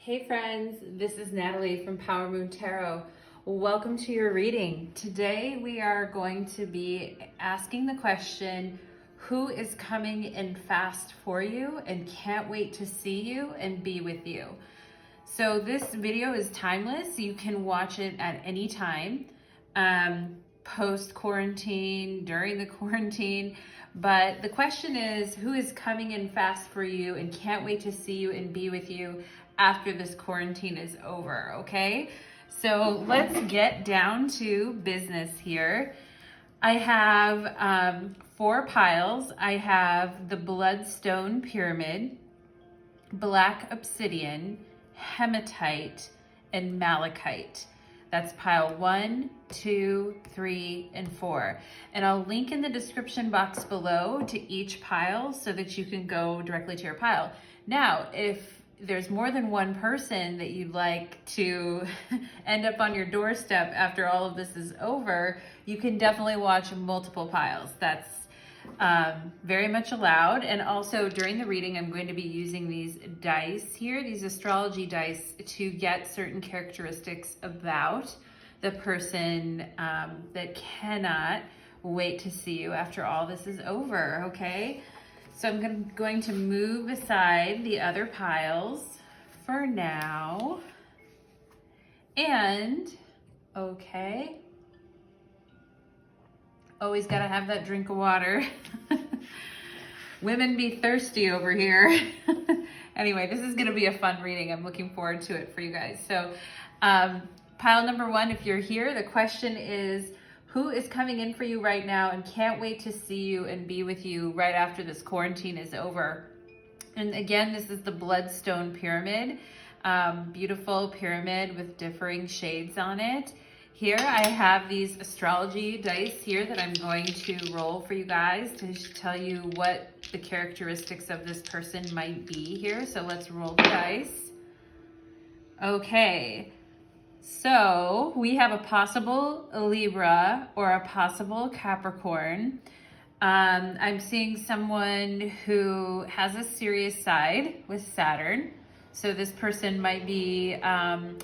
Hey friends, this is Natalie from Power Moon Tarot. Welcome to your reading. Today we are going to be asking the question, who is coming in fast for you and can't wait to see you and be with you? So this video is timeless. You can watch it at any time, post-quarantine, during the quarantine. But the question is, who is coming in fast for you and can't wait to see you and be with you after this quarantine is over, okay? So let's get down to business here. I have 4 piles. I have the Bloodstone Pyramid, Black Obsidian, Hematite, and Malachite. That's pile 1, 2, 3, and 4. And I'll link in the description box below to each pile so that you can go directly to your pile. Now, if there's more than one person that you'd like to end up on your doorstep after all of this is over, you can definitely watch multiple piles. That's very much allowed. And also during the reading, I'm going to be using these dice here, these astrology dice, to get certain characteristics about the person that cannot wait to see you after all this is over, okay? So I'm going to move aside the other piles for now. And, okay. Always gotta have that drink of water. Women be thirsty over here. Anyway, this is gonna be a fun reading. I'm looking forward to it for you guys. So pile number 1, if you're here, the question is, who is coming in for you right now and can't wait to see you and be with you right after this quarantine is over? And again, this is the Bloodstone Pyramid. Beautiful pyramid with differing shades on it. Here I have these astrology dice here that I'm going to roll for you guys to tell you what the characteristics of this person might be here. So let's roll the dice. Okay. So we have a possible Libra or a possible Capricorn. I'm seeing someone who has a serious side with Saturn. So this person might be a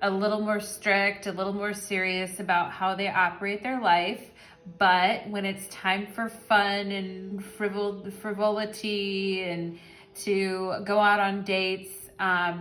little more strict, a little more serious about how they operate their life. But when it's time for fun and frivolity and to go out on dates,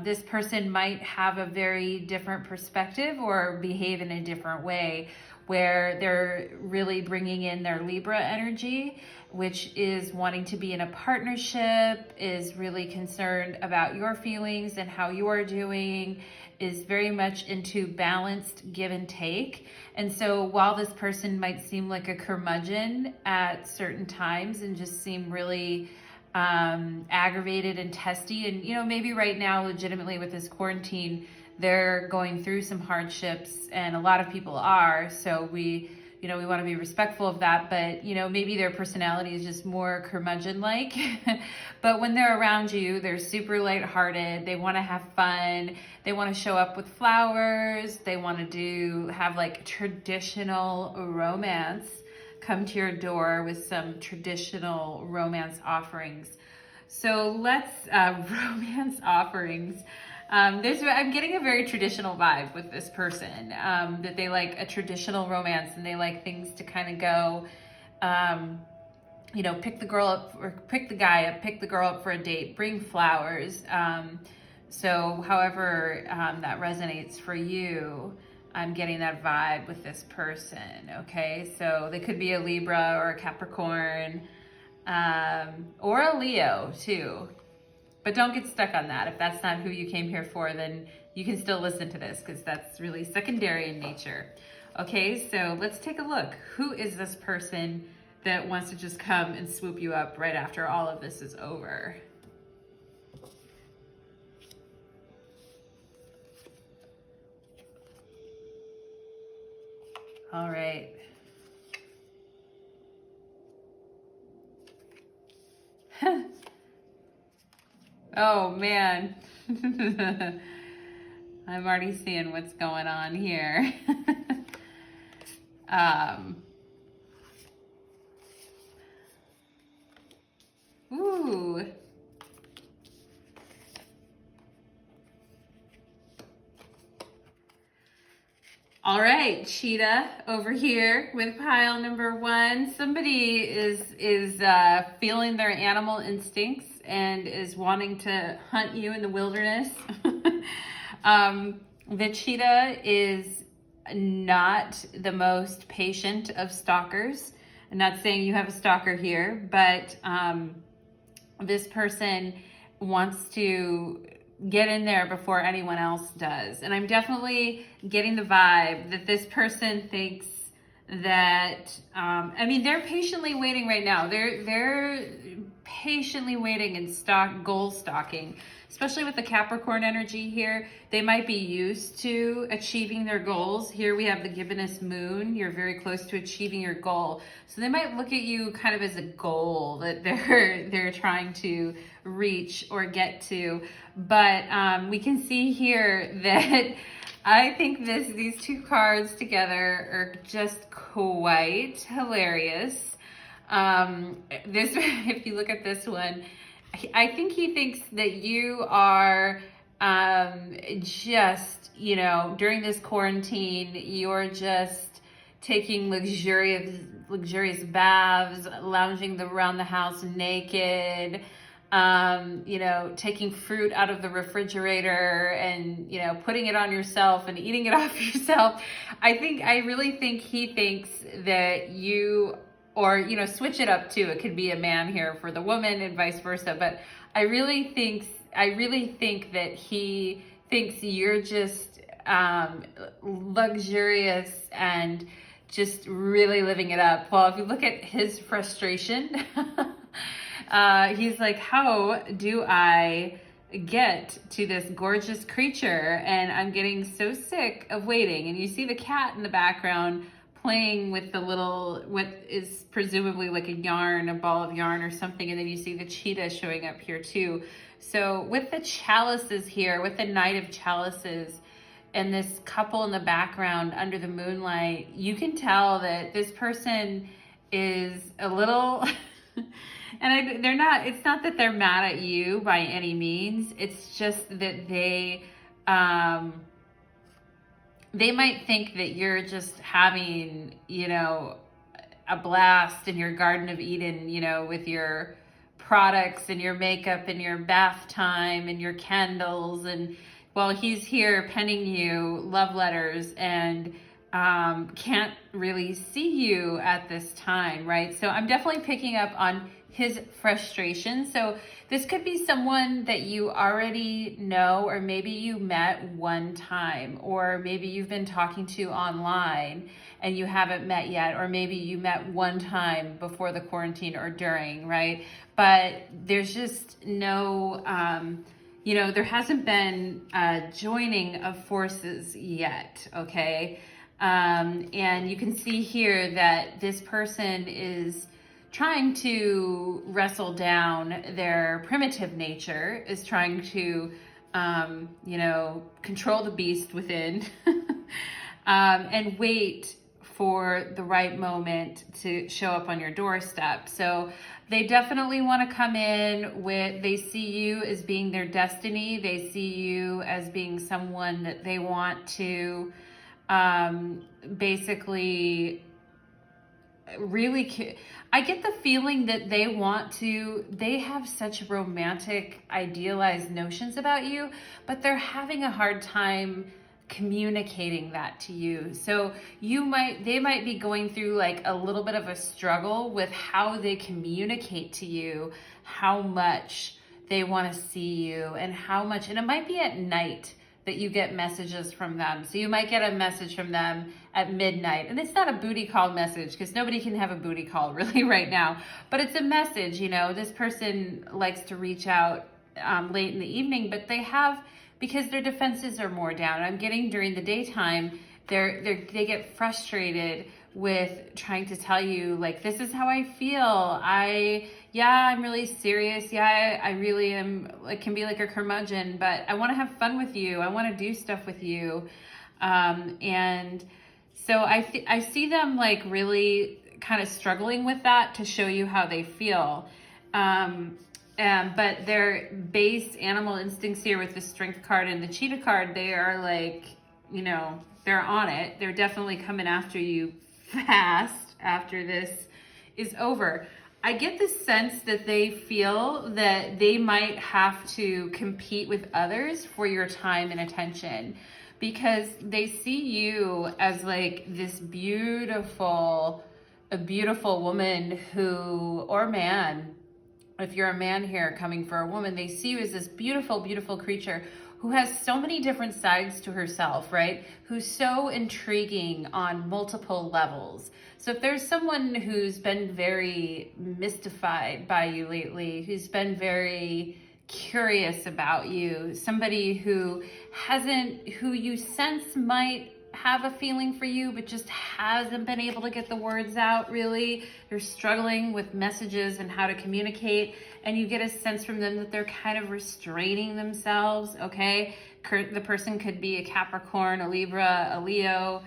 this person might have a very different perspective or behave in a different way, where they're really bringing in their Libra energy, which is wanting to be in a partnership, is really concerned about your feelings and how you're doing, is very much into balanced give and take. And so while this person might seem like a curmudgeon at certain times and just seem really aggravated and testy, and you know, maybe right now legitimately with this quarantine they're going through some hardships, and a lot of people are, so we want to be respectful of that. But you know, maybe their personality is just more curmudgeon like but when they're around you, they're super lighthearted. They want to have fun. They want to show up with flowers. They want to have like traditional romance, come to your door with some traditional romance offerings. So let's romance offerings. I'm getting a very traditional vibe with this person, that they like a traditional romance and they like things to kind of go, pick the girl up or pick the guy up, pick the girl up for a date, bring flowers. So however that resonates for you, I'm getting that vibe with this person, okay? So they could be a Libra or a Capricorn, or a Leo too. But don't get stuck on that. If that's not who you came here for, then you can still listen to this because that's really secondary in nature. Okay, so let's take a look. Who is this person that wants to just come and swoop you up right after all of this is over? All right. Oh man. I'm already seeing what's going on here. Ooh. All right, Cheetah over here with pile number one. Somebody is feeling their animal instincts and is wanting to hunt you in the wilderness. The cheetah is not the most patient of stalkers. I'm not saying you have a stalker here, but this person wants to get in there before anyone else does. And I'm definitely getting the vibe that this person thinks that, they're patiently waiting right now. They're patiently waiting and goal stalking, especially with the Capricorn energy here. They might be used to achieving their goals. Here we have the gibbonous moon. You're very close to achieving your goal. So they might look at you kind of as a goal that they're trying to reach or get to. But we can see here that I think these two cards together are just quite hilarious. If you look at this one, I think he thinks that you are just, during this quarantine, you're just taking luxurious baths, lounging around the house naked, taking fruit out of the refrigerator and, putting it on yourself and eating it off yourself. I really think he thinks that you, or, switch it up too. It could be a man here for the woman and vice versa. But I really think that he thinks you're just luxurious and just really living it up. Well, if you look at his frustration, he's like, how do I get to this gorgeous creature? And I'm getting so sick of waiting. And you see the cat in the background playing with what is presumably like a ball of yarn or something. And then you see the cheetah showing up here too. So with the chalices here, with the Knight of Chalices and this couple in the background under the moonlight, you can tell that this person is a little, it's not that they're mad at you by any means. It's just that they might think that you're just having, a blast in your Garden of Eden, with your products and your makeup and your bath time and your candles. And while he's here penning you love letters and can't really see you at this time, right? So I'm definitely picking up on his frustration. So this could be someone that you already know, or maybe you met one time, or maybe you've been talking to online and you haven't met yet, or maybe you met one time before the quarantine or during, right? But there's just no, there hasn't been a joining of forces yet, okay? And you can see here that this person is trying to wrestle down their primitive nature, is trying to, control the beast within and wait for the right moment to show up on your doorstep. So they definitely want to come in they see you as being their destiny. They see you as being someone that they want to basically really, I get the feeling that they have such romantic, idealized notions about you, but they're having a hard time communicating that to you. So they might be going through like a little bit of a struggle with how they communicate to you how much they want to see you and it might be at night that you get messages from them. So you might get a message from them at midnight. And it's not a booty call message, because nobody can have a booty call really right now. But it's a message, this person likes to reach out late in the evening, but because their defenses are more down. I'm getting during the daytime, they get frustrated with trying to tell you, like, this is how I feel. I'm really serious. I really am, like, can be like a curmudgeon, but I want to have fun with you. I want to do stuff with you. And so I see them like really kind of struggling with that to show you how they feel. But their base animal instincts here with the strength card and the cheetah card, they are like you know, they're on it. They're definitely coming after you fast after this is over. I get the sense that they feel that they might have to compete with others for your time and attention, because they see you as like this a beautiful woman who, or man, if you're a man here coming for a woman, they see you as this beautiful, beautiful creature who has so many different sides to herself, right? Who's so intriguing on multiple levels. So if there's someone who's been very mystified by you lately, who's been very curious about you, somebody who you sense might have a feeling for you, but just hasn't been able to get the words out really. They're struggling with messages and how to communicate, and you get a sense from them that they're kind of restraining themselves, okay? The person could be a Capricorn, a Libra, a Leo.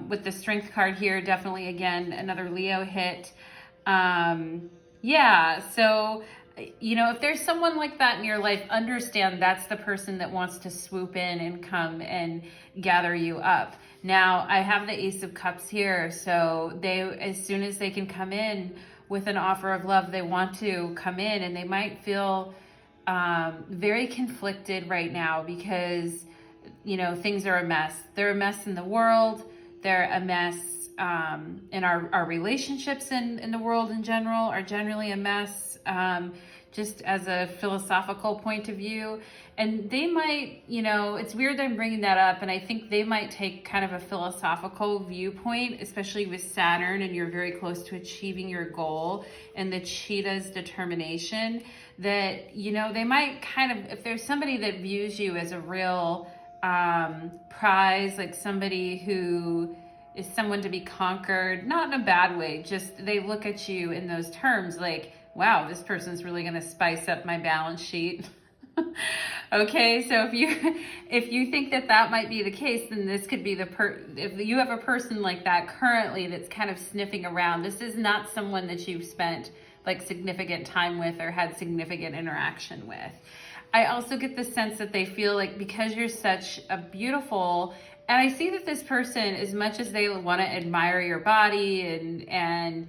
With the Strength card here, definitely, again, another Leo hit. Yeah, so, you know, if there's someone like that in your life, understand that's the person that wants to swoop in and come and gather you up. Now, I have the Ace of Cups here, so they, as soon as they can come in with an offer of love, they want to come in, and they might feel very conflicted right now because, you know, things are a mess. They're a mess in the world. They're a mess in our relationships in the world in general are generally a mess, just as a philosophical point of view. And they might, you know, it's weird that I'm bringing that up, and I think they might take kind of a philosophical viewpoint, especially with Saturn, and you're very close to achieving your goal, and the cheetah's determination, that, you know, they might kind of, if there's somebody that views you as a real prize, like somebody who is someone to be conquered, not in a bad way, just they look at you in those terms like, wow, this person's really going to spice up my balance sheet. Okay, so if you think that might be the case, then this could be if you have a person like that currently that's kind of sniffing around, this is not someone that you've spent like significant time with or had significant interaction with. I also get the sense that they feel like because you're such a beautiful, and I see that this person, as much as they want to admire your body and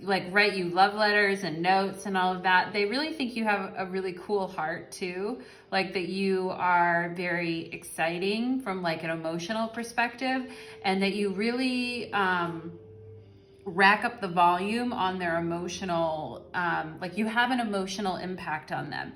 like write you love letters and notes and all of that, they really think you have a really cool heart too. Like that you are very exciting from like an emotional perspective, and that you really rack up the volume on their emotional, like you have an emotional impact on them.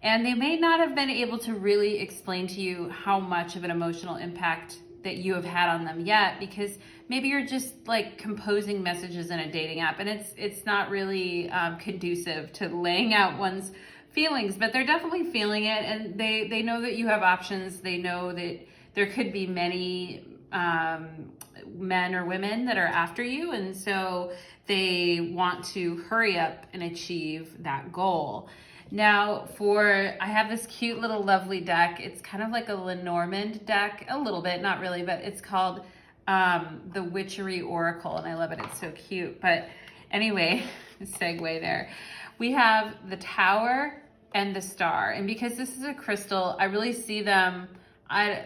And they may not have been able to really explain to you how much of an emotional impact that you have had on them yet, because maybe you're just like composing messages in a dating app, and it's not really conducive to laying out one's feelings, but they're definitely feeling it, and they know that you have options. They know that there could be many men or women that are after you, and so they want to hurry up and achieve that goal. Now, I have this cute little lovely deck. It's kind of like a Lenormand deck, a little bit, not really, but it's called the Witchery Oracle, and I love it. It's so cute. But anyway, segue there. We have the Tower and the Star, and because this is a crystal, I really see them.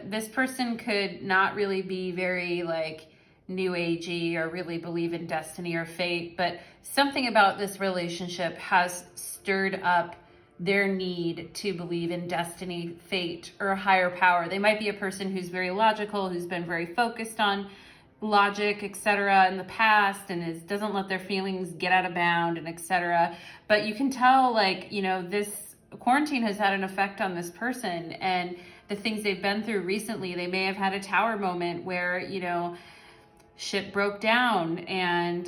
This person could not really be very like new agey or really believe in destiny or fate, but something about this relationship has stirred up their need to believe in destiny, fate, or a higher power. They might be a person who's very logical, who's been very focused on logic, etc. in the past, and doesn't let their feelings get out of bound, and etc. But you can tell, like, you know, this quarantine has had an effect on this person, and the things they've been through recently. They may have had a tower moment where, you know, shit broke down, and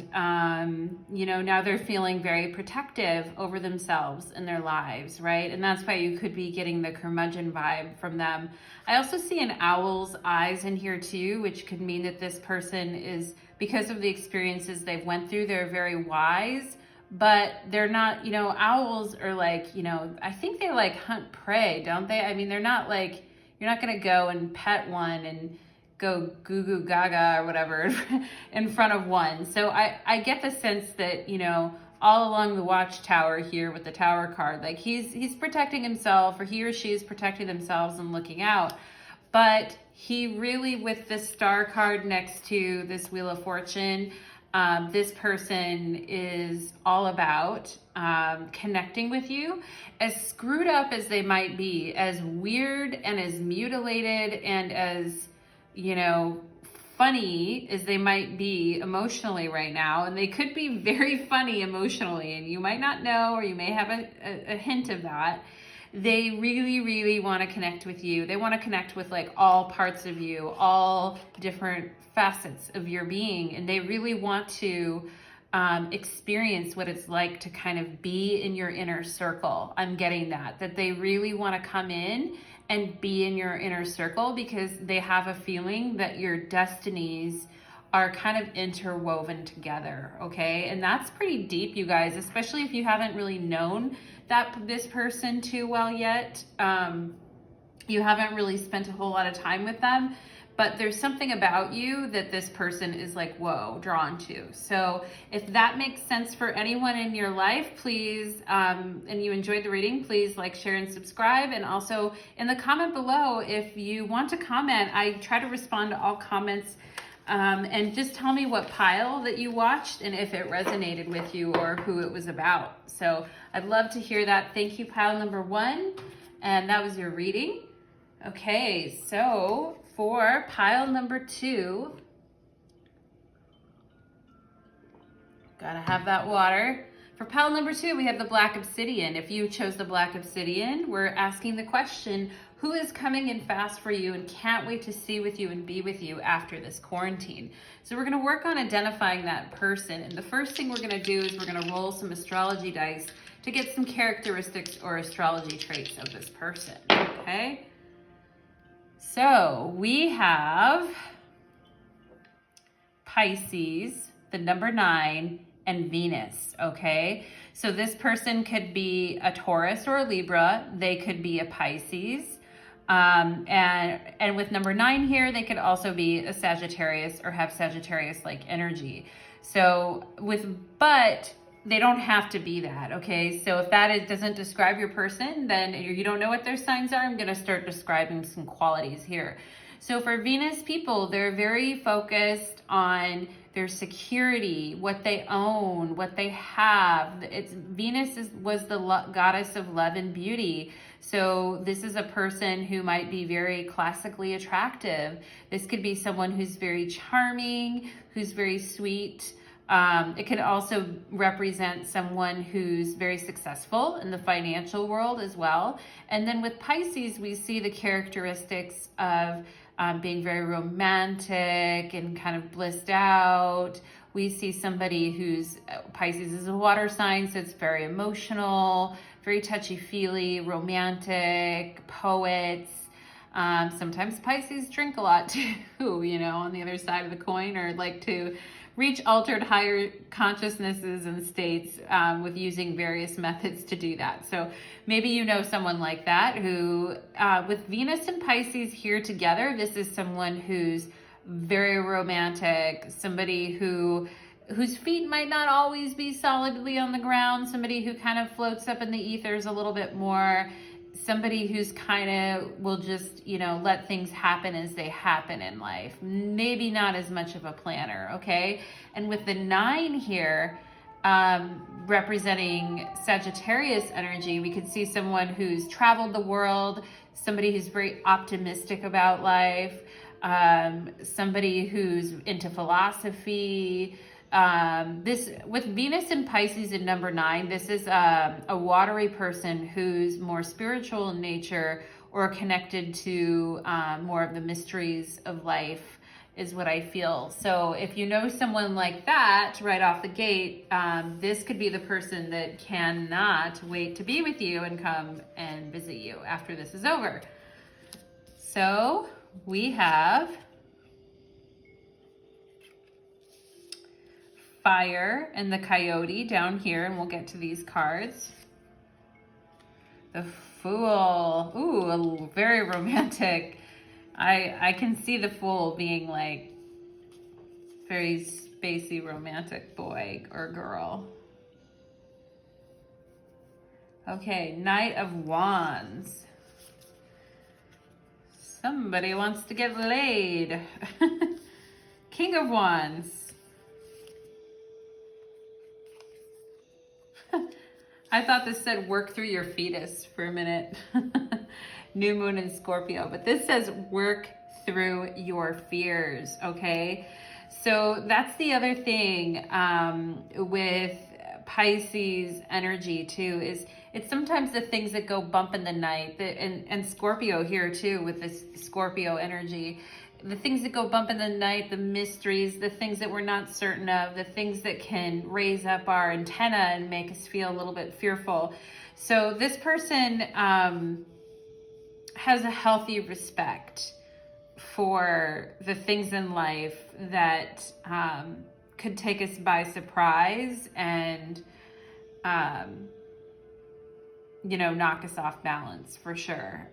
you know, now they're feeling very protective over themselves and their lives, right? And that's why you could be getting the curmudgeon vibe from them. I also see an owl's eyes in here too, which could mean that this person is, because of the experiences they've went through, they're very wise, but they're not, you know, owls are like, you know, I think they like hunt prey, don't they? I mean, they're not like, you're not gonna go and pet one and go goo goo gaga or whatever in front of one. So I get the sense that, you know, all along the watchtower here with the Tower card, like he's protecting himself, or he or she is protecting themselves and looking out. But he really, with the star card next to this Wheel of Fortune, this person is all about connecting with you. As screwed up as they might be, as weird and as mutilated and as, funny as they might be emotionally right now, and they could be very funny emotionally, and you might not know, or you may have a hint of that. They really, really want to connect with you. They want to connect with like all parts of you, all different facets of your being. And they really want to experience what it's like to kind of be in your inner circle. I'm getting that they really want to come in and be in your inner circle because they have a feeling that your destinies are kind of interwoven together, okay? And that's pretty deep, you guys, especially if you haven't really known this person too well yet. You haven't really spent a whole lot of time with them, but there's something about you that this person is like, whoa, drawn to. So if that makes sense for anyone in your life, please, and you enjoyed the reading, please like, share, and subscribe. And also in the comment below, if you want to comment, I try to respond to all comments. And just tell me what pile that you watched and if it resonated with you or who it was about. So I'd love to hear that. Thank you, pile number 1. And that was your reading. Okay, so for pile number 2, gotta have that water. For pile number 2, we have the Black Obsidian. If you chose the Black Obsidian, we're asking the question, who is coming in fast for you and can't wait to see with you and be with you after this quarantine? So we're gonna work on identifying that person. And the first thing we're gonna do is we're gonna roll some astrology dice to get some characteristics or astrology traits of this person, okay? So we have Pisces, the number 9, and Venus, okay? So this person could be a Taurus or a Libra. They could be a Pisces. And with number 9 here, they could also be a Sagittarius or have Sagittarius-like energy. So but they don't have to be that, okay? So if that doesn't describe your person, then you don't know what their signs are, I'm gonna start describing some qualities here. So for Venus people, they're very focused on their security, what they own, what they have. Venus was the goddess of love and beauty. So this is a person who might be very classically attractive. This could be someone who's very charming, who's very sweet. It could also represent someone who's very successful in the financial world as well. And then with Pisces, we see the characteristics of being very romantic and kind of blissed out. We see somebody Pisces is a water sign, so it's very emotional, very touchy-feely, romantic, poets. Sometimes Pisces drink a lot too, on the other side of the coin, or like to reach altered higher consciousnesses and states with using various methods to do that. So maybe you know someone like that who, with Venus and Pisces here together, this is someone who's very romantic, somebody whose feet might not always be solidly on the ground, somebody who kind of floats up in the ethers a little bit more, somebody who's kind of will just, let things happen as they happen in life. Maybe not as much of a planner, okay? And with the 9 here, representing Sagittarius energy, we could see someone who's traveled the world, somebody who's very optimistic about life, somebody who's into philosophy. This with Venus and Pisces in number 9, this is a watery person who's more spiritual in nature or connected to more of the mysteries of life is what I feel. So if you know someone like that right off the gate, this could be the person that cannot wait to be with you and come and visit you after this is over. So we have Fire and the Coyote down here, and we'll get to these cards. The Fool. Ooh, very romantic. I can see the Fool being like very spacey romantic boy or girl. Okay, Knight of Wands. Somebody wants to get laid. King of Wands. I thought this said work through your fetus for a minute. New moon in Scorpio, but this says work through your fears, okay? So that's the other thing with Pisces energy too, is it's sometimes the things that go bump in the night, and Scorpio here too with this Scorpio energy, the things that go bump in the night, the mysteries, the things that we're not certain of, the things that can raise up our antenna and make us feel a little bit fearful. So this person has a healthy respect for the things in life that could take us by surprise and knock us off balance for sure.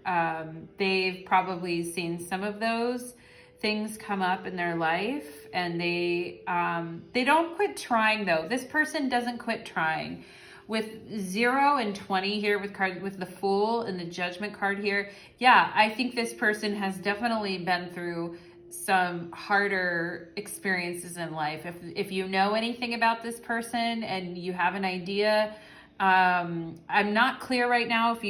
They've probably seen some of those things come up in their life, and they don't quit trying though. This person doesn't quit trying. With 0 and 20 here with the Fool and the Judgment card here, yeah, I think this person has definitely been through some harder experiences in life. If you know anything about this person and you have an idea, I'm not clear right now if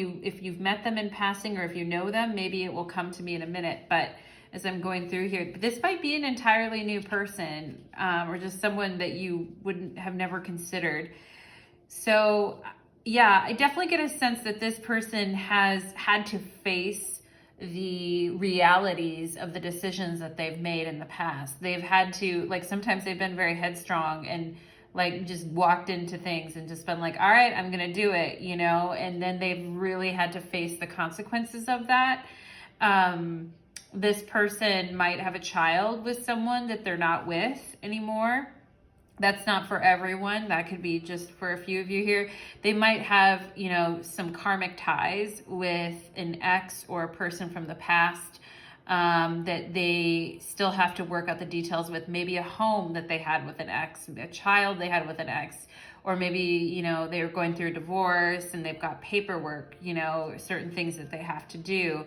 you've met them in passing or if you know them. Maybe it will come to me in a minute, but as I'm going through here, this might be an entirely new person, or just someone that you wouldn't have never considered. So yeah, I definitely get a sense that this person has had to face the realities of the decisions that they've made in the past. They've had to, like, sometimes they've been very headstrong and like just walked into things and just been like, all right, I'm going to do it, and then they've really had to face the consequences of that. This person might have a child with someone that they're not with anymore. That's not for everyone. That could be just for a few of you here. They might have, some karmic ties with an ex or a person from the past that they still have to work out the details with. Maybe a home that they had with an ex, a child they had with an ex, or maybe, they were going through a divorce and they've got paperwork, certain things that they have to do.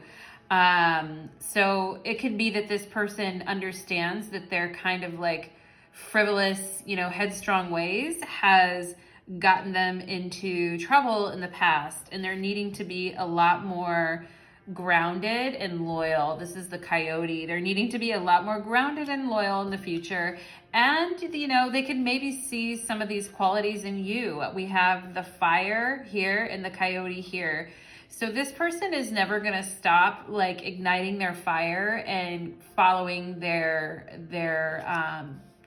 So it could be that this person understands that they're kind of like frivolous, headstrong ways has gotten them into trouble in the past, and they're needing to be a lot more grounded and loyal. This is the Coyote. They're needing to be a lot more grounded and loyal in the future. And, they could maybe see some of these qualities in you. We have the Fire here and the Coyote here. So this person is never going to stop like igniting their fire and following their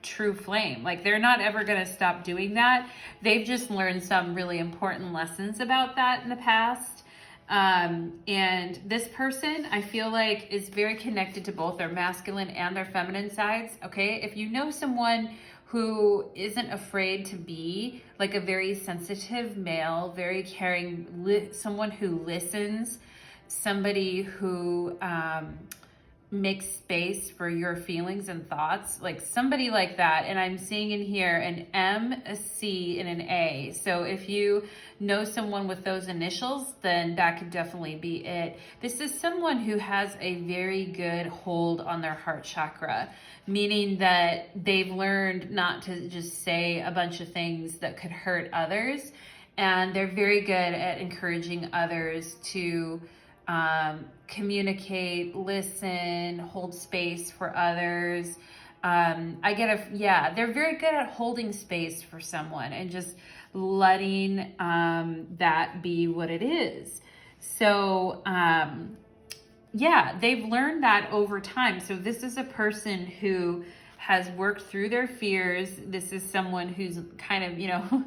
true flame. Like, they're not ever going to stop doing that. They've just learned some really important lessons about that in the past. And this person, I feel like, is very connected to both their masculine and their feminine sides. Okay. If you know someone who isn't afraid to be like a very sensitive male, very caring, someone who listens, somebody who, make space for your feelings and thoughts, like somebody like that. And I'm seeing in here an M, a C, and an A. So if you know someone with those initials, then that could definitely be it. This is someone who has a very good hold on their heart chakra, meaning that they've learned not to just say a bunch of things that could hurt others. And they're very good at encouraging others to communicate, listen, hold space for others. They're very good at holding space for someone and just letting that be what it is. So, they've learned that over time. So this is a person who has worked through their fears. This is someone who's kind of,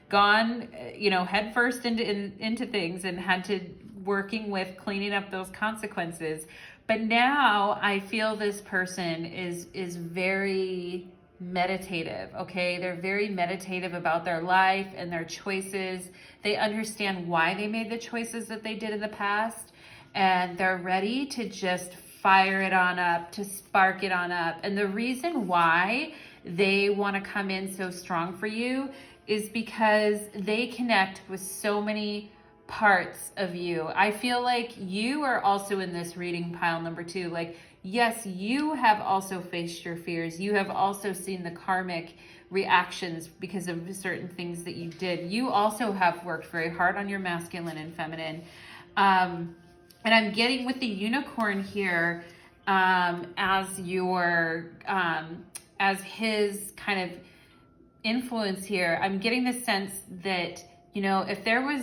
gone, headfirst into things and had to working with cleaning up those consequences. But now I feel this person is very meditative, okay? They're very meditative about their life and their choices. They understand why they made the choices that they did in the past, and they're ready to just fire it on up, to spark it on up. And the reason why they want to come in so strong for you is because they connect with so many parts of you. I feel like you are also in this reading, pile number 2. Like, yes, you have also faced your fears. You have also seen the karmic reactions because of certain things that you did. You also have worked very hard on your masculine and feminine. And I'm getting with the unicorn here as your, as his kind of influence here. I'm getting the sense that, you know, if there was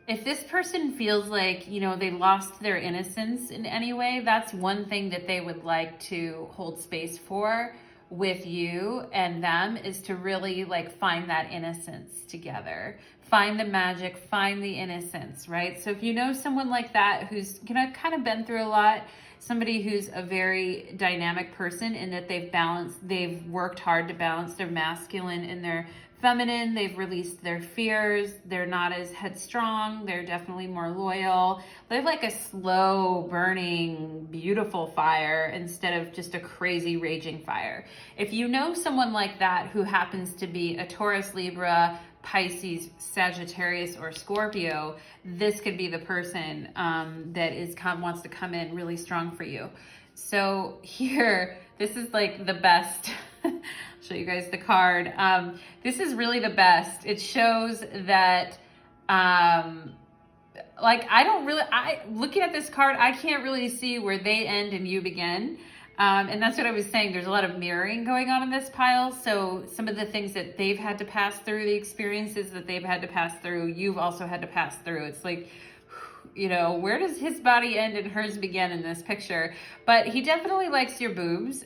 if this person feels like, you know, they lost their innocence in any way, that's one thing that they would like to hold space for with you and them, is to really like find that innocence together. Find the magic, find the innocence, right? So if you know someone like that who's kind of been through a lot, somebody who's a very dynamic person in that they've worked hard to balance their masculine and their feminine, they've released their fears, they're not as headstrong, they're definitely more loyal. They're like a slow burning, beautiful fire instead of just a crazy raging fire. If you know someone like that who happens to be a Taurus, Libra, Pisces, Sagittarius, or Scorpio, this could be the person that wants to come in really strong for you. So here, this is like the best. I'll show you guys the card. This is really the best. It shows that, looking at this card, I can't really see where they end and you begin. And that's what I was saying. There's a lot of mirroring going on in this pile. So some of the things that they've had to pass through, the experiences that they've had to pass through, you've also had to pass through. It's like, you know, where does his body end and hers begin in this picture? But he definitely likes your boobs.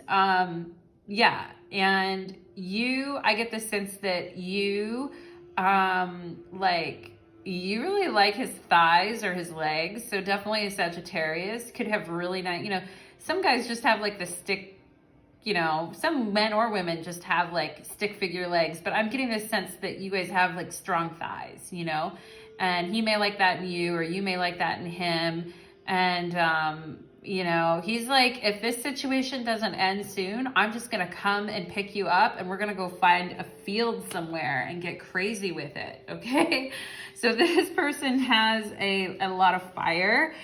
Yeah. And I get the sense that you really like his thighs or his legs. So definitely a Sagittarius could have really nice, you know, some guys just have like the stick, you know, some men or women just have like stick figure legs, but I'm getting this sense that you guys have like strong thighs, you know, and he may like that in you, or you may like that in him. And, you know, he's like, if this situation doesn't end soon, I'm just going to come and pick you up and we're going to go find a field somewhere and get crazy with it. Okay. So this person has a lot of fire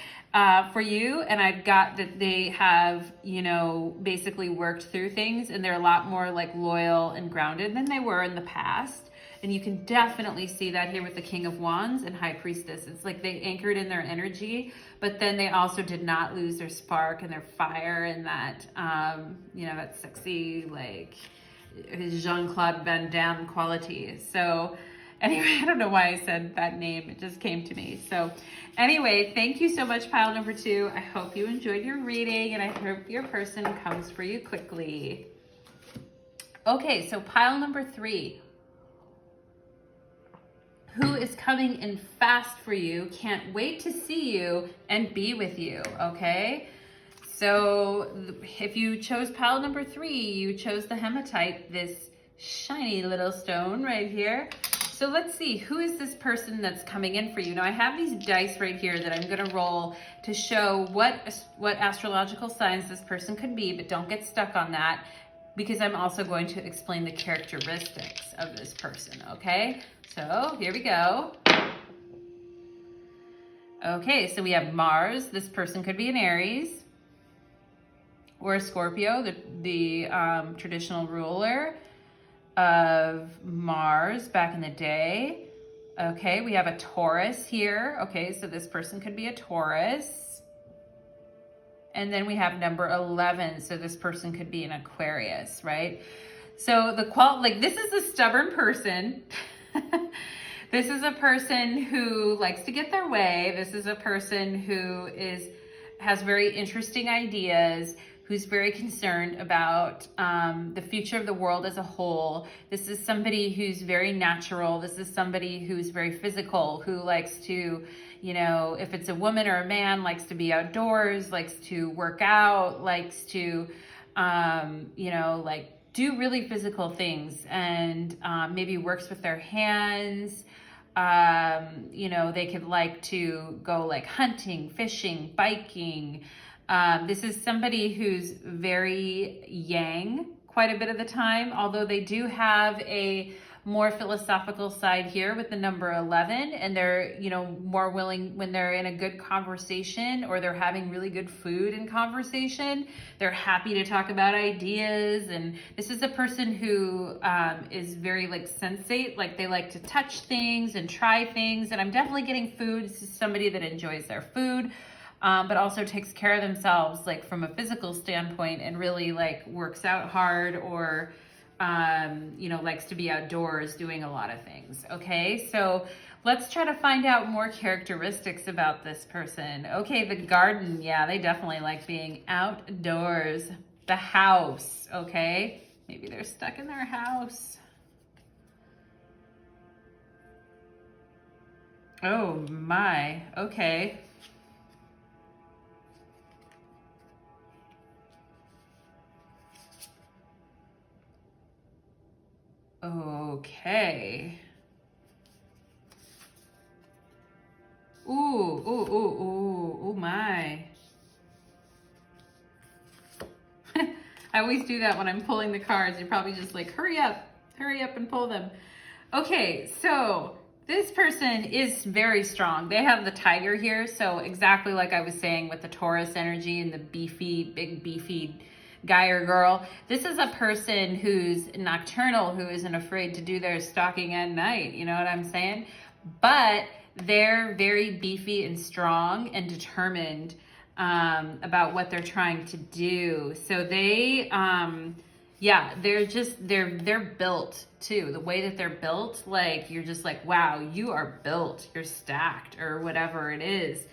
for you. And I've got that they have, you know, basically worked through things, and they're a lot more like loyal and grounded than they were in the past. And you can definitely see that here with the King of Wands and High Priestess. It's like they anchored in their energy, but then they also did not lose their spark and their fire and that, you know, that sexy, like Jean-Claude Van Damme quality. So anyway, I don't know why I said that name. It just came to me. So anyway, thank you so much, pile number 2. I hope you enjoyed your reading, and I hope your person comes for you quickly. Okay, so pile number 3. Who is coming in fast for you, can't wait to see you and be with you, okay? So if you chose pile number 3, you chose the Hematite, this shiny little stone right here. So let's see, who is this person that's coming in for you? Now I have these dice right here that I'm gonna roll to show what astrological signs this person could be, but don't get stuck on that, because I'm also going to explain the characteristics of this person, okay? So here we go. Okay, so we have Mars. This person could be an Aries or a Scorpio, the traditional ruler of Mars back in the day. Okay, we have a Taurus here. Okay, so this person could be a Taurus. And then we have number 11. So this person could be an Aquarius, right? So this is a stubborn person. This is a person who likes to get their way. This is a person who has very interesting ideas, who's very concerned about the future of the world as a whole. This is somebody who's very natural. This is somebody who's very physical, who likes to, you know, if it's a woman or a man, likes to be outdoors, likes to work out, likes to, you know, like do really physical things, and maybe works with their hands. You know, they could like to go like hunting, fishing, biking. This is somebody who's very yang quite a bit of the time, although they do have a more philosophical side here with the number 11, and they're, you know, more willing when they're in a good conversation or they're having really good food in conversation. They're happy to talk about ideas, and this is a person who is very like sensate, like they like to touch things and try things, and I'm definitely getting food. This is somebody that enjoys their food. But also takes care of themselves, like from a physical standpoint, and really like works out hard, or you know, likes to be outdoors doing a lot of things. Okay, so let's try to find out more characteristics about this person. Okay, the garden, yeah, they definitely like being outdoors. The house, okay, maybe they're stuck in their house. Oh my, okay. Okay. Ooh, ooh, ooh, ooh, ooh my. I always do that when I'm pulling the cards. You're probably just like, hurry up and pull them. Okay, so this person is very strong. They have the tiger here, so exactly like I was saying with the Taurus energy and the beefy, big beefy guy or girl. This is a person who's nocturnal, who isn't afraid to do their stalking at night. You know what I'm saying? But they're very beefy and strong and determined about what they're trying to do. So they, yeah, they're built too. The way that they're built, like you're just like, wow, you are built, you're stacked, or whatever it is.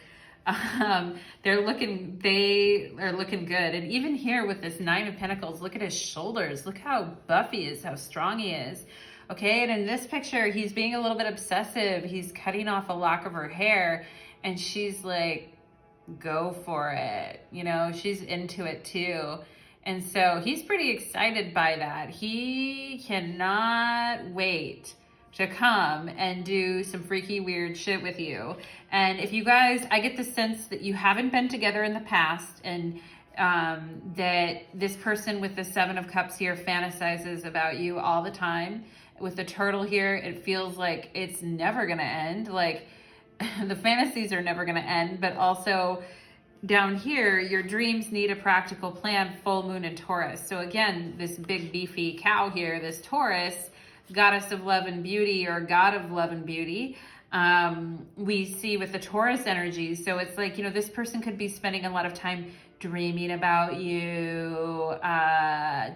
They are looking good. And even here with this 9 of Pentacles, look at his shoulders. Look how buff he is, how strong he is. Okay, and in this picture, he's being a little bit obsessive. He's cutting off a lock of her hair, and she's like, go for it. You know, she's into it too. And so he's pretty excited by that. He cannot wait to come and do some freaky weird shit with you. And if you guys, I get the sense that you haven't been together in the past, and that this person with the 7 of Cups here fantasizes about you all the time. With the turtle here, it feels like it's never gonna end. Like the fantasies are never gonna end, but also down here, your dreams need a practical plan, full moon in Taurus. So again, this big beefy cow here, this Taurus, goddess of love and beauty, or god of love and beauty, we see with the Taurus energy. So it's like, you know, this person could be spending a lot of time dreaming about you,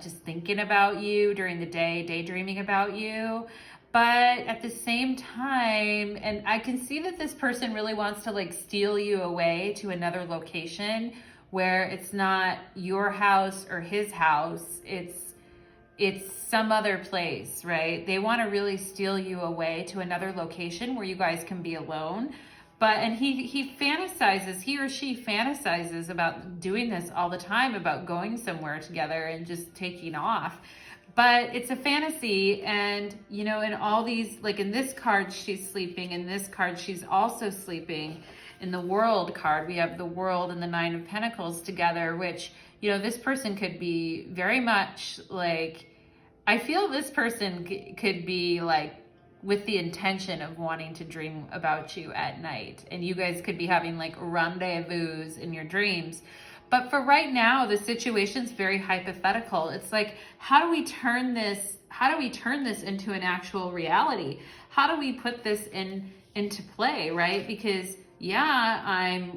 just thinking about you during the day, daydreaming about you. But at the same time, and I can see that this person really wants to like steal you away to another location where it's not your house or his house, it's some other place, right? They want to really steal you away to another location where you guys can be alone. And he fantasizes, he or she fantasizes about doing this all the time, about going somewhere together and just taking off. But it's a fantasy, and you know, in all these, like in this card, she's sleeping. In this card, she's also sleeping. In the World card, we have the World and the 9 of Pentacles together, which, you know, this person could be very much like, I feel this person could be like with the intention of wanting to dream about you at night. And you guys could be having like rendezvous in your dreams. But for right now, the situation's very hypothetical. It's like, how do we turn this into an actual reality? How do we put this into play, right? Because yeah,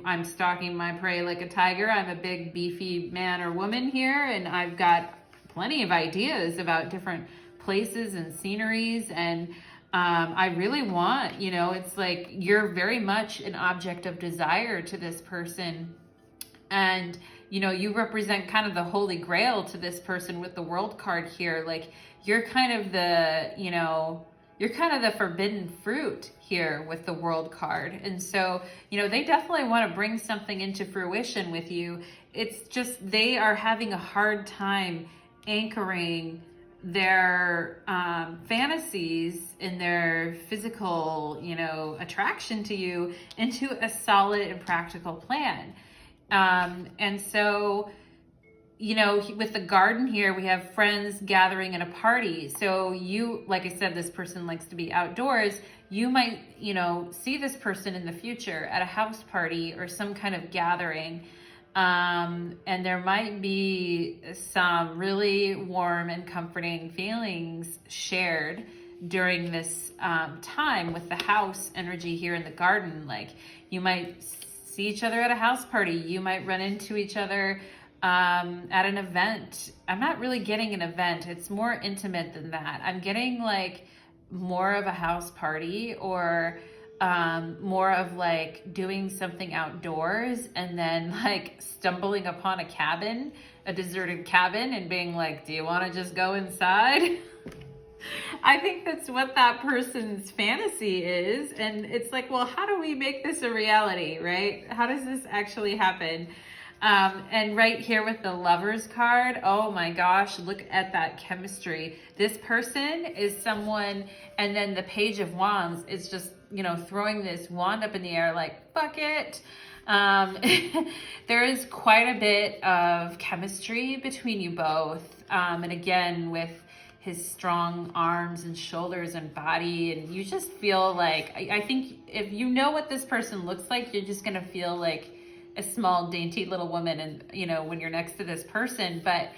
I'm stalking my prey like a tiger. I'm a big beefy man or woman here, and I've got plenty of ideas about different places and sceneries, and I really want, you know, it's like you're very much an object of desire to this person. And, you know, you represent kind of the holy grail to this person with the World card here. Like, you're kind of the, you know, you're kind of the forbidden fruit here with the World card. And so, you know, they definitely want to bring something into fruition with you. It's just they are having a hard time anchoring their fantasies and their physical, you know, attraction to you into a solid and practical plan. And so you know, with the garden here, we have friends gathering in a party. So you, like I said, this person likes to be outdoors. You might, you know, see this person in the future at a house party or some kind of gathering. And there might be some really warm and comforting feelings shared during this time with the house energy here in the garden. Like you might see each other at a house party. You might run into each other at an event. I'm not really getting an event. It's more intimate than that. I'm getting like more of a house party or more of like doing something outdoors and then like stumbling upon a cabin, a deserted cabin, and being like, do you want to just go inside? I think that's what that person's fantasy is. And it's like, well, how do we make this a reality, right? How does this actually happen? And right here with the Lovers card, oh my gosh, look at that chemistry. This person is someone, and then the Page of Wands is just, you know, throwing this wand up in the air like, fuck it. There is quite a bit of chemistry between you both. And again, with his strong arms and shoulders and body, and you just feel like, I think if you know what this person looks like, you're just gonna feel like a small dainty little woman, and you know, when you're next to this person. But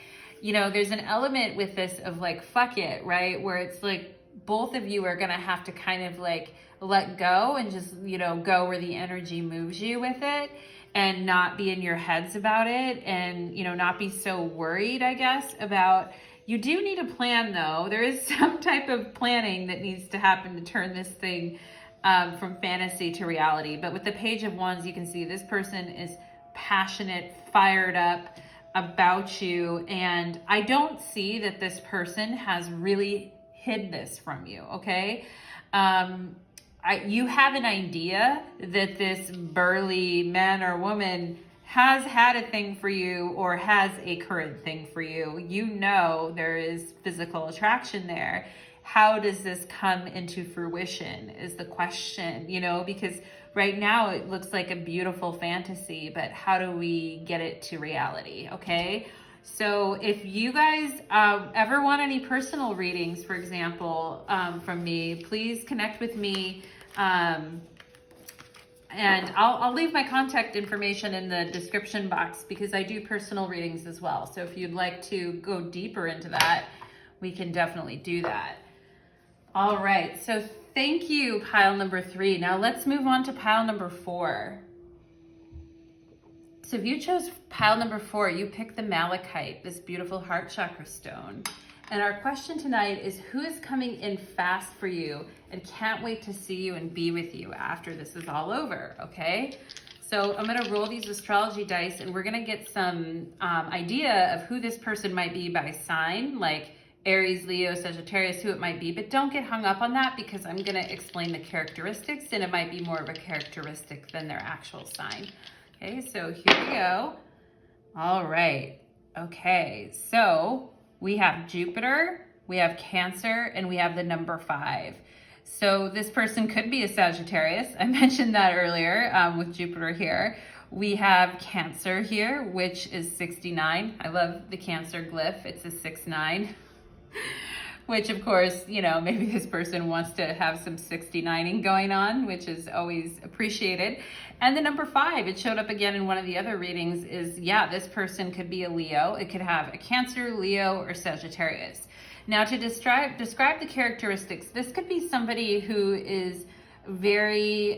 you know, there's an element with this of like, fuck it, right? Where it's like both of you are gonna have to kind of like let go and just, you know, go where the energy moves you with it, and not be in your heads about it, and you know, not be so worried, I guess, about. You do need a plan though. There is some type of planning that needs to happen to turn this thing from fantasy to reality. But with the Page of Wands, you can see this person is passionate, fired up about you. And I don't see that this person has really hid this from you, okay? You have an idea that this burly man or woman has had a thing for you or has a current thing for you. You know there is physical attraction there. How does this come into fruition is the question, you know, because right now it looks like a beautiful fantasy, but how do we get it to reality, okay? So if you guys ever want any personal readings, for example, from me, please connect with me. And I'll leave my contact information in the description box because I do personal readings as well. So if you'd like to go deeper into that, we can definitely do that. All right, so thank you, pile number 3. Now let's move on to pile number 4. So if you chose pile number 4, you picked the Malachite, this beautiful heart chakra stone. And our question tonight is, who is coming in fast for you and can't wait to see you and be with you after this is all over, okay? So I'm gonna roll these astrology dice and we're gonna get some idea of who this person might be by sign, like Aries, Leo, Sagittarius, who it might be, but don't get hung up on that because I'm gonna explain the characteristics and it might be more of a characteristic than their actual sign. Okay, so here we go. All right, okay, so we have Jupiter, we have Cancer, and we have the number 5. So this person could be a Sagittarius. I mentioned that earlier with Jupiter here. We have Cancer here, which is 69. I love the Cancer glyph. It's a 6-9, which of course, you know, maybe this person wants to have some 69ing going on, which is always appreciated. And the number 5, it showed up again in one of the other readings, is, yeah, this person could be a Leo. It could have a Cancer, Leo, or Sagittarius. Now to describe the characteristics, this could be somebody who is very,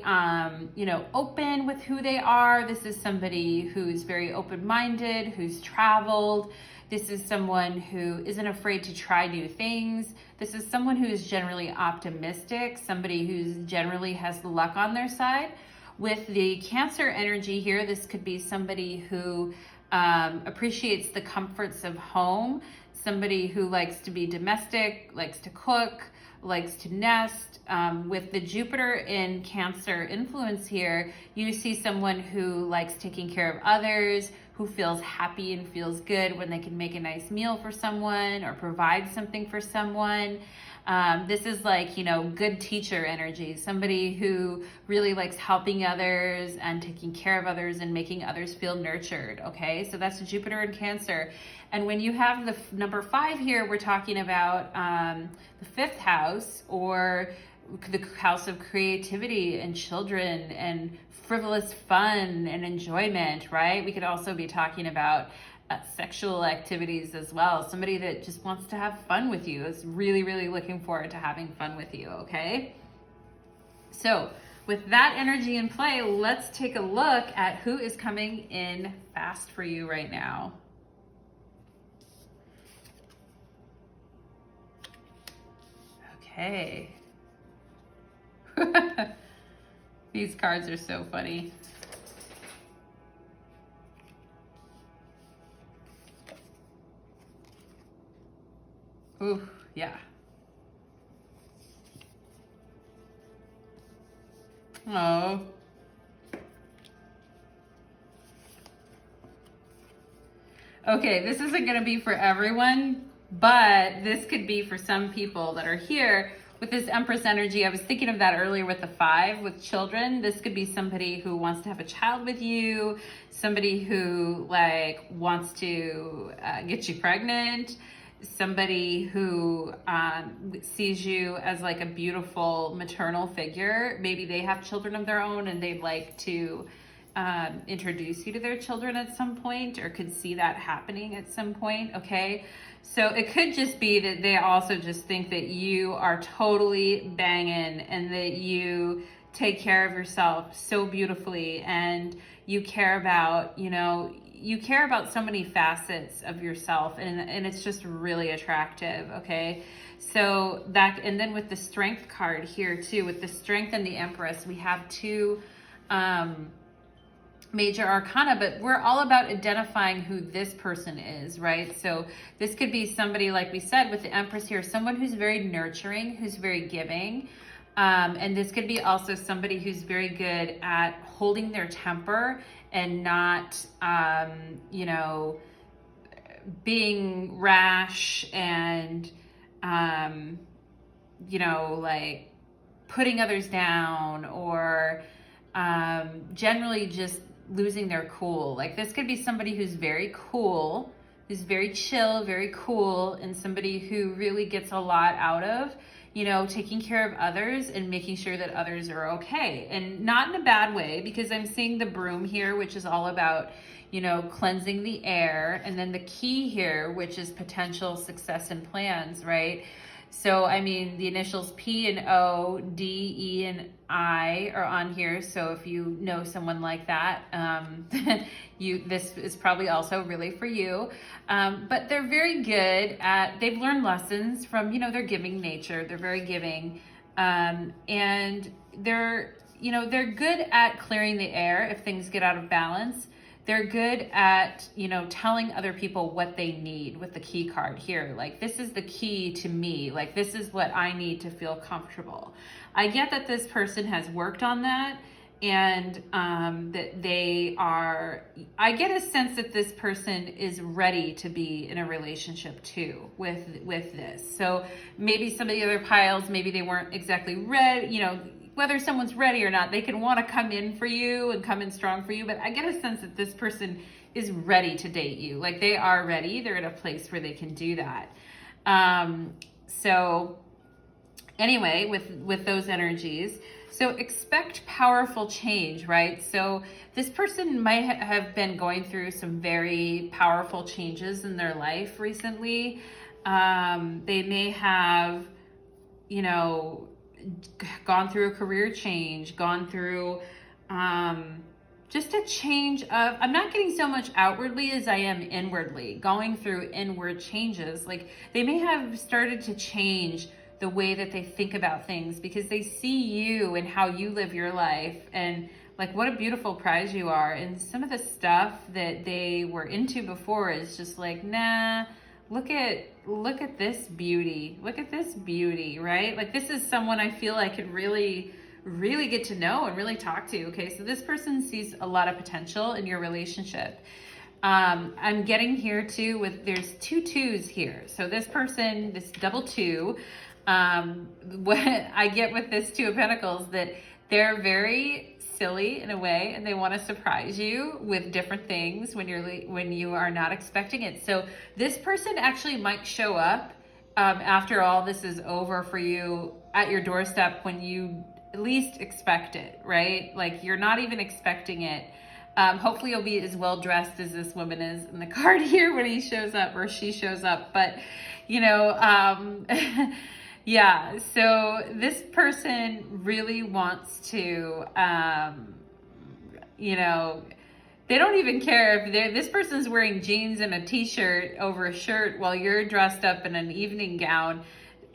you know, open with who they are. This is somebody who's very open-minded, who's traveled. This is someone who isn't afraid to try new things. This is someone who is generally optimistic, somebody who generally has luck on their side. With the Cancer energy here, this could be somebody who appreciates the comforts of home, somebody who likes to be domestic, likes to cook, likes to nest. With the Jupiter in Cancer influence here, you see someone who likes taking care of others, who feels happy and feels good when they can make a nice meal for someone or provide something for someone. This is like, you know, good teacher energy, somebody who really likes helping others and taking care of others and making others feel nurtured, okay? So that's Jupiter in Cancer. And when you have the number 5 here, we're talking about the 5th house, or the house of creativity and children and frivolous fun and enjoyment, right? We could also be talking about sexual activities as well. Somebody that just wants to have fun with you, is really, really looking forward to having fun with you, okay? So with that energy in play, let's take a look at who is coming in fast for you right now. Okay. These cards are so funny. Ooh, yeah. Oh. Okay, this isn't going to be for everyone, but this could be for some people that are here with this Empress energy. I was thinking of that earlier with the 5, with children. This could be somebody who wants to have a child with you, somebody who like wants to get you pregnant, somebody who sees you as like a beautiful maternal figure. Maybe they have children of their own and they'd like to introduce you to their children at some point, or could see that happening at some point, okay? So it could just be that they also just think that you are totally banging and that you take care of yourself so beautifully, and you care about, you know, you care about so many facets of yourself, and it's just really attractive, okay? So that, and then with the Strength card here too, with the Strength and the Empress, we have 2 major arcana, but we're all about identifying who this person is, right? So this could be somebody, like we said, with the Empress here, someone who's very nurturing, who's very giving. And this could be also somebody who's very good at holding their temper and not, you know, being rash and, you know, like putting others down, or generally just losing their cool. Like this could be somebody who's very cool, who's very chill, very cool, and somebody who really gets a lot out of, you know, taking care of others and making sure that others are okay. And not in a bad way, because I'm seeing the Broom here, which is all about, you know, cleansing the air. And then the Key here, which is potential success and plans, right? So, I mean, the initials P and O, D, E, and I are on here. So if you know someone like that, this is probably also really for you. But they're very good at, they've learned lessons from, you know, their giving nature. They're very giving. And they're, you know, they're good at clearing the air if things get out of balance. They're good at, you know, telling other people what they need with the Key card here. Like, this is the key to me. Like, this is what I need to feel comfortable. I get that this person has worked on that, and that they are, I get a sense that this person is ready to be in a relationship too with this. So maybe some of the other piles, maybe they weren't exactly ready, you know, whether someone's ready or not, they can want to come in for you and come in strong for you. But I get a sense that this person is ready to date you. Like, they are ready. They're at a place where they can do that. So anyway, with those energies, so expect powerful change, right? So this person might have been going through some very powerful changes in their life recently. They may have, you know, gone through a career change, gone through just a change of, I'm not getting so much outwardly as I am inwardly, going through inward changes. Like, they may have started to change the way that they think about things, because they see you and how you live your life, and like, what a beautiful prize you are. And some of the stuff that they were into before is just like, nah, look at this beauty. Look at this beauty, right? Like, this is someone I feel I could really, really get to know and really talk to. Okay, so this person sees a lot of potential in your relationship. I'm getting here too with, there's 2 2s here. So this person, this double 2, What I get with this Two of Pentacles, that they're very silly in a way, and they want to surprise you with different things when you are not expecting it. So this person actually might show up after all this is over for you at your doorstep when you least expect it, right? Like you're not even expecting it. Hopefully you'll be as well dressed as this woman is in the card here when he shows up or she shows up. But, you know, yeah, so this person really wants to, you know, they don't even care if this person's wearing jeans and a t-shirt over a shirt while you're dressed up in an evening gown.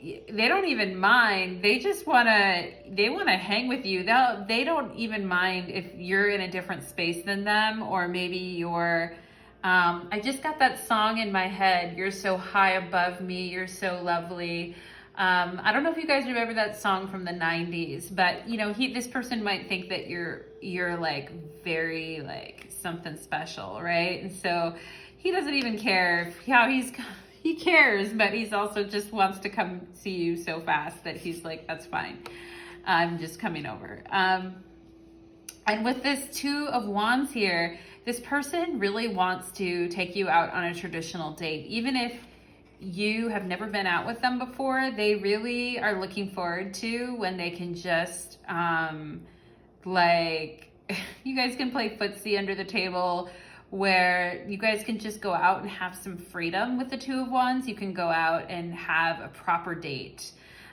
They don't even mind. They just want to hang with you. They don't even mind if you're in a different space than them, or maybe you're, I just got that song in my head. You're so high above me. You're so lovely. I don't know if you guys remember that song from the 90s, but you know, this person might think that you're like very like something special, right? And so he doesn't even care how he cares, but he's also just wants to come see you so fast that he's like, that's fine. I'm just coming over. And with this Two of Wands here, this person really wants to take you out on a traditional date. Even if you have never been out with them before, they really are looking forward to when they can just, like, you guys can play footsie under the table, where you guys can just go out and have some freedom with the Two of Wands. You can go out and have a proper date.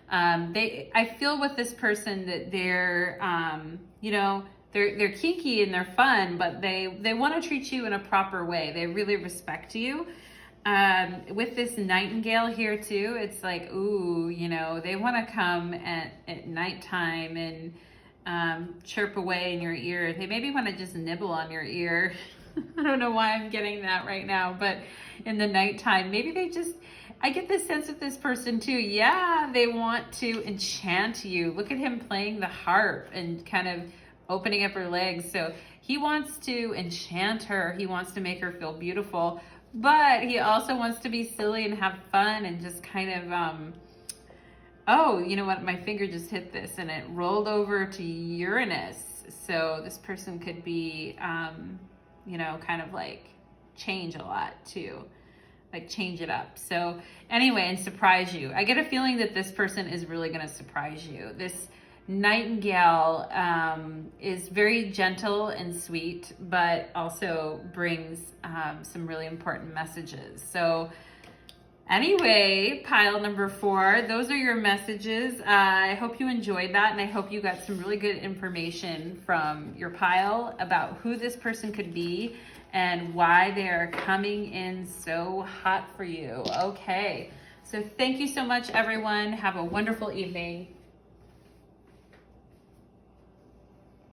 I feel with this person that they're, you know, they're kinky and they're fun, but they want to treat you in a proper way. They really respect you. With this Nightingale here too, it's like, ooh, you know, they want to come at nighttime and chirp away in your ear. They maybe want to just nibble on your ear. I don't know why I'm getting that right now, but in the nighttime, maybe I get this sense of this person too. Yeah, they want to enchant you. Look at him playing the harp and kind of opening up her legs. So he wants to enchant her. He wants to make her feel beautiful, but he also wants to be silly and have fun and just kind of, oh, you know what? My finger just hit this and it rolled over to Uranus. So this person could be, you know, kind of like change a lot too, like change it up. So anyway, and surprise you. I get a feeling that this person is really going to surprise you. This Nightingale is very gentle and sweet, but also brings some really important messages. So anyway, pile number 4, those are your messages. I hope you enjoyed that, and I hope you got some really good information from your pile about who this person could be and why they are coming in so hot for you. Okay, so thank you so much, everyone. Have a wonderful evening.